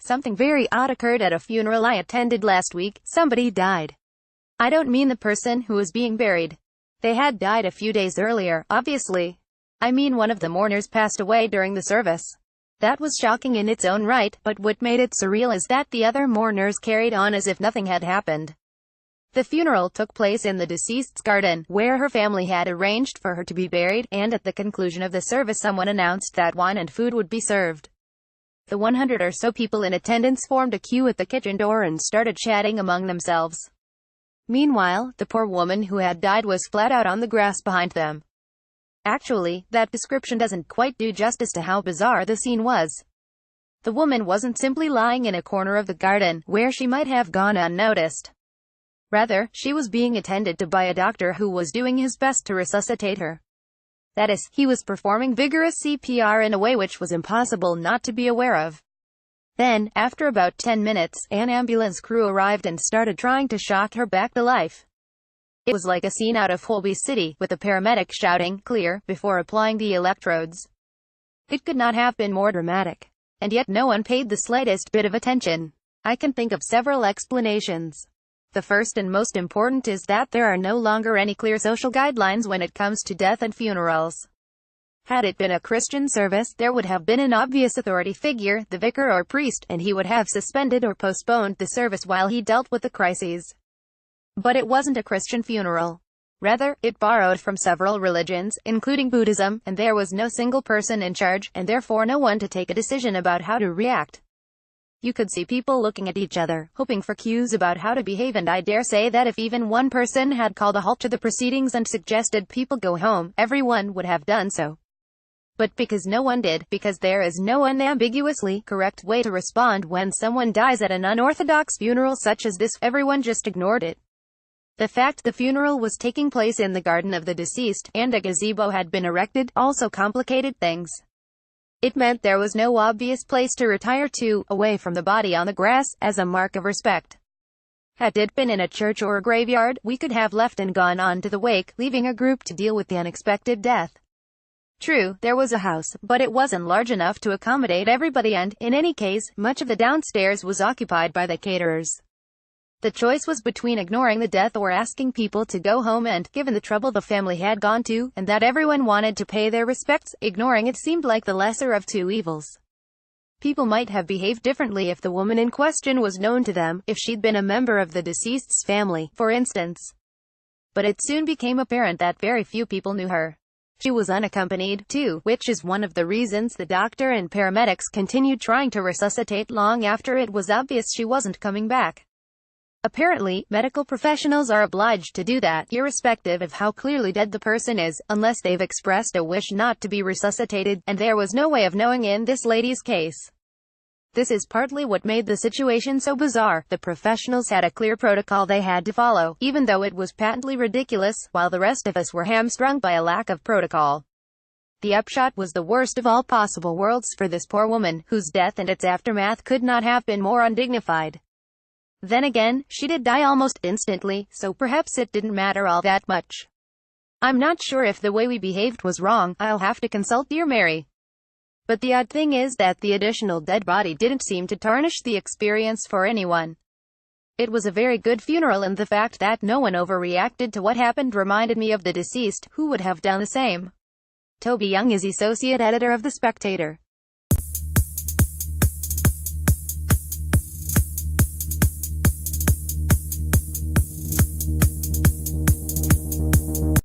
Something very odd occurred at a funeral I attended last week. Somebody died. I don't mean the person who was being buried. They had died a few days earlier, obviously. I mean one of the mourners passed away during the service. That was shocking in its own right, but what made it surreal is that the other mourners carried on as if nothing had happened. The funeral took place in the deceased's garden, where her family had arranged for her to be buried, and at the conclusion of the service someone announced that wine and food would be served. The 100 or so people in attendance formed a queue at the kitchen door and started chatting among themselves. Meanwhile, the poor woman who had died was flat out on the grass behind them. Actually, that description doesn't quite do justice to how bizarre the scene was. The woman wasn't simply lying in a corner of the garden, where she might have gone unnoticed. Rather, she was being attended to by a doctor who was doing his best to resuscitate her. That is, he was performing vigorous CPR in a way which was impossible not to be aware of. Then, after about 10 minutes, an ambulance crew arrived and started trying to shock her back to life. It was like a scene out of Holby City, with the paramedic shouting, "Clear," before applying the electrodes. It could not have been more dramatic. And yet no one paid the slightest bit of attention. I can think of several explanations. The first and most important is that there are no longer any clear social guidelines when it comes to death and funerals. Had it been a Christian service, there would have been an obvious authority figure, the vicar or priest, and he would have suspended or postponed the service while he dealt with the crises. But it wasn't a Christian funeral. Rather, it borrowed from several religions, including Buddhism, and there was no single person in charge, and therefore no one to take a decision about how to react. You could see people looking at each other, hoping for cues about how to behave, and I dare say that if even one person had called a halt to the proceedings and suggested people go home, everyone would have done so. But because no one did, because there is no unambiguously correct way to respond when someone dies at an unorthodox funeral such as this, everyone just ignored it. The fact the funeral was taking place in the garden of the deceased, and a gazebo had been erected, also complicated things. It meant there was no obvious place to retire to, away from the body on the grass, as a mark of respect. Had it been in a church or a graveyard, we could have left and gone on to the wake, leaving a group to deal with the unexpected death. True, there was a house, but it wasn't large enough to accommodate everybody, and, in any case, much of the downstairs was occupied by the caterers. The choice was between ignoring the death or asking people to go home, and, given the trouble the family had gone to, and that everyone wanted to pay their respects, ignoring it seemed like the lesser of two evils. People might have behaved differently if the woman in question was known to them, if she'd been a member of the deceased's family, for instance. But it soon became apparent that very few people knew her. She was unaccompanied, too, which is one of the reasons the doctor and paramedics continued trying to resuscitate long after it was obvious she wasn't coming back. Apparently, medical professionals are obliged to do that, irrespective of how clearly dead the person is, unless they've expressed a wish not to be resuscitated, and there was no way of knowing in this lady's case. This is partly what made the situation so bizarre. The professionals had a clear protocol they had to follow, even though it was patently ridiculous, while the rest of us were hamstrung by a lack of protocol. The upshot was the worst of all possible worlds for this poor woman, whose death and its aftermath could not have been more undignified. Then again, she did die almost instantly, so perhaps it didn't matter all that much. I'm not sure if the way we behaved was wrong. I'll have to consult Dear Mary. But the odd thing is that the additional dead body didn't seem to tarnish the experience for anyone. It was a very good funeral, and the fact that no one overreacted to what happened reminded me of the deceased, who would have done the same. Toby Young is associate editor of The Spectator.